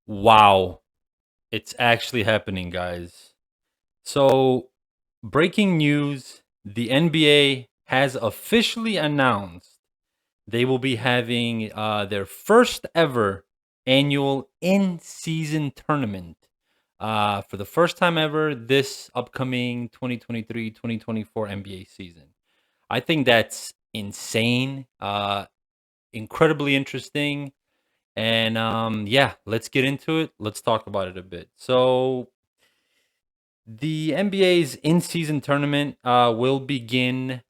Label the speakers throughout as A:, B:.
A: Wow, it's actually happening, guys. So, breaking news, the NBA has officially announced they will be having their first ever annual in season tournament. For the first time ever, this upcoming 2023-2024 NBA season. I think that's insane, incredibly interesting. And yeah, let's get into it. Let's talk about it a bit. So, the NBA's in season tournament will begin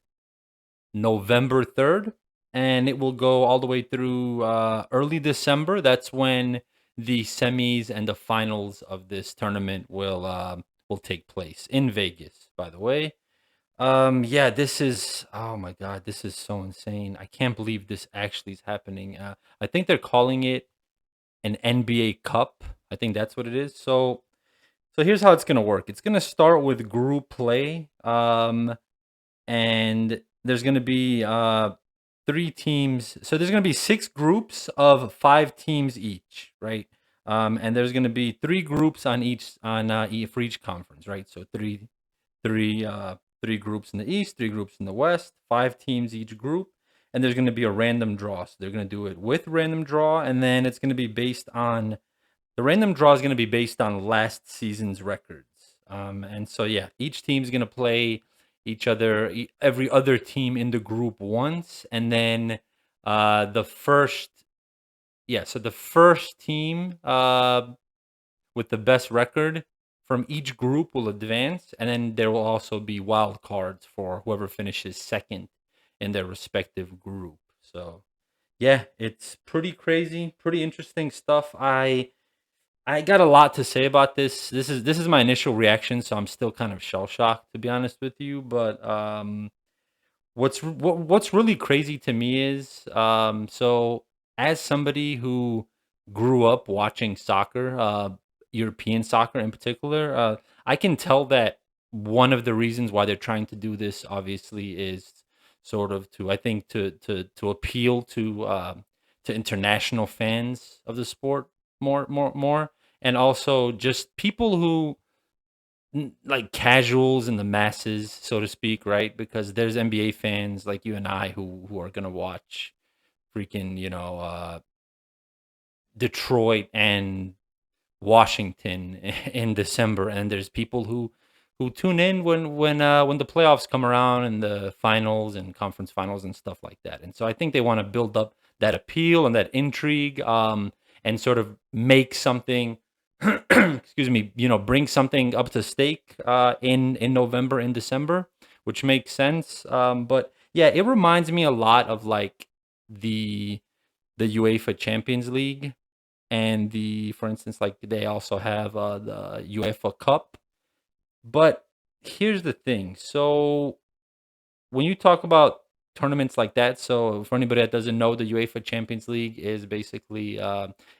A: November 3rd, and it will go all the way through early December. That's when the semis and the finals of this tournament will take place in Vegas, by the way. Yeah, this is oh my god, this is so insane. I can't believe this actually is happening. I think they're calling it an NBA Cup. I think that's what it is. So here's how it's gonna work. It's gonna start with group play. And there's gonna be 3 teams. So there's gonna be 6 groups of 5 teams each, right? And there's gonna be 3 groups on each for each conference, right? So three uh 3 groups in the East, 3 groups in the West, 5 teams each group, and there's gonna be a random draw. So they're gonna do it with random draw, and then it's gonna be based on the random draw is going to be based on last season's records. And so, yeah, each team's going to play every other team in the group once. And then the first, yeah, so the first team with the best record from each group will advance. And then there will also be wild cards for whoever finishes second in their respective group. So, yeah, it's pretty crazy, pretty interesting stuff. I got a lot to say about this. This is my initial reaction, so I'm still kind of shell shocked to be honest with you. But what's really crazy to me is so as somebody who grew up watching soccer, European soccer in particular, I can tell that one of the reasons why they're trying to do this obviously is sort of to I think to appeal to international fans of the sport more, and also just people who like casuals and the masses, so to speak, right? Because there's NBA fans like you and I who are gonna watch freaking Detroit and Washington in December, and there's people who tune in when the playoffs come around and the finals and conference finals and stuff like that. And so I think they want to build up that appeal and that intrigue, and sort of make something, excuse me, bring something up to stake in November and December, which makes sense. But yeah, it reminds me a lot of like the the UEFA Champions League and for instance, like they also have the UEFA Cup. But here's the thing. So when you talk about tournaments like that, so for anybody that doesn't know, the UEFA Champions League is basically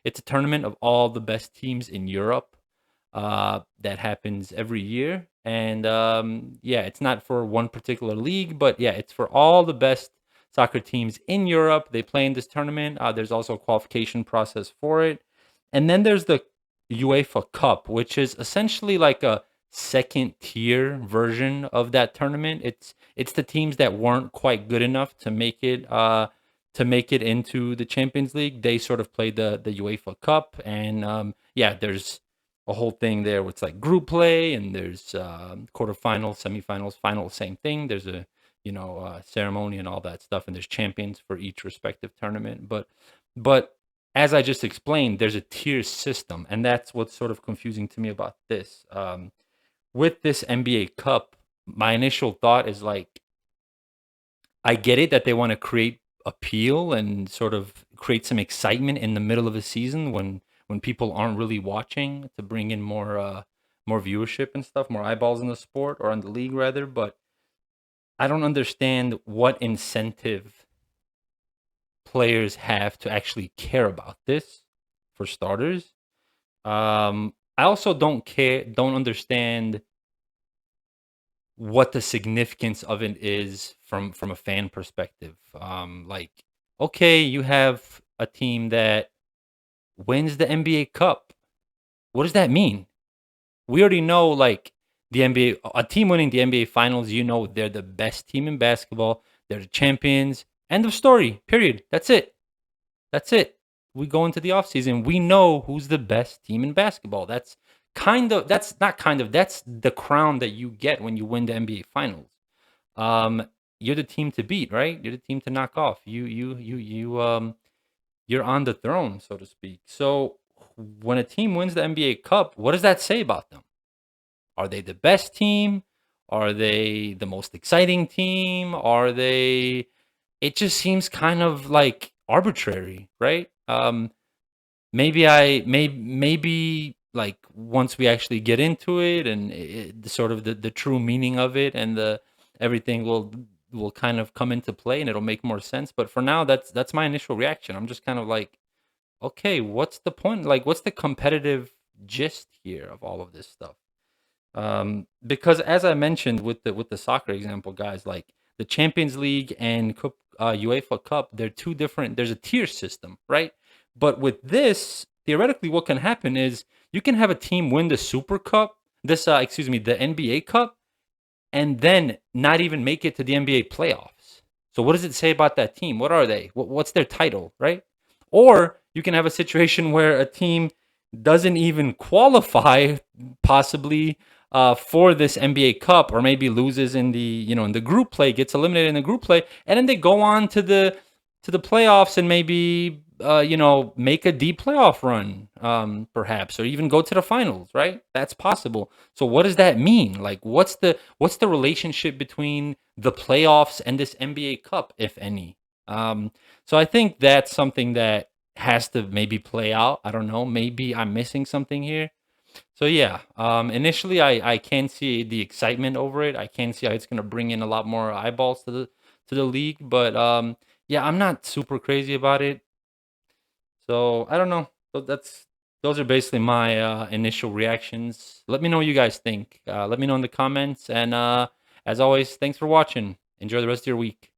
A: it's a tournament of all the best teams in Europe that happens every year. And yeah, it's not for one particular league, but yeah, it's for all the best soccer teams in Europe. They play in this tournament. There's also a qualification process for it. And then there's the UEFA Cup, which is essentially like a second tier version of that tournament. It's the teams that weren't quite good enough to make it into the Champions League. They sort of play the UEFA Cup, and yeah, there's a whole thing there. Where it's like group play, and there's quarterfinals, semifinals, finals. Same thing. There's a ceremony and all that stuff, and there's champions for each respective tournament. But as I just explained, there's a tier system, and that's what's sort of confusing to me about this. With this NBA Cup, my initial thought is like, I get it that they want to create appeal and sort of create some excitement in the middle of a season when people aren't really watching to bring in more viewership and stuff, more eyeballs in the sport or on the league rather. But I don't understand what incentive players have to actually care about this, for starters. I also don't understand what the significance of it is from a fan perspective. Like, okay, you have a team that wins the NBA Cup. What does that mean? We already know, like, the NBA, a team winning the NBA Finals, they're the best team in basketball. They're the champions. End of story. Period. That's it. That's it. We go into the offseason. We know who's the best team in basketball. That's the crown that you get when you win the NBA Finals. You're the team to beat, right? You're the team to knock off. You're on the throne, so to speak. So when a team wins the NBA Cup, what does that say about them? Are they the best team? Are they the most exciting team? Are they It just seems kind of like arbitrary, right? Maybe like once we actually get into it and the sort of the true meaning of it and the everything will kind of come into play and it'll make more sense. But for now, that's my initial reaction. I'm just kind of like, okay, what's the point? Like, what's the competitive gist here of all of this stuff? Because as I mentioned with the soccer example, guys, like the Champions League and UEFA Cup, they're two different. There's a tier system, right? But with this, theoretically, what can happen is you can have a team win the Super Cup, the NBA Cup, and then not even make it to the NBA playoffs. So what does it say about that team? What are they? What's their title, right? Or you can have a situation where a team doesn't even qualify, possibly, for this NBA Cup, or maybe loses in the group play, gets eliminated in the group play, and then they go on to the playoffs and maybe make a deep playoff run, perhaps, or even go to the finals, right? That's possible. So what does that mean? Like, what's the relationship between the playoffs and this NBA Cup, if any? So I think that's something that has to maybe play out. I don't know. Maybe I'm missing something here. So yeah, initially I can see the excitement over it. I can see how it's gonna bring in a lot more eyeballs to the league, but yeah, I'm not super crazy about it. So I don't know. So those are basically my initial reactions. Let me know what you guys think. Let me know in the comments, and as always, thanks for watching. Enjoy the rest of your week.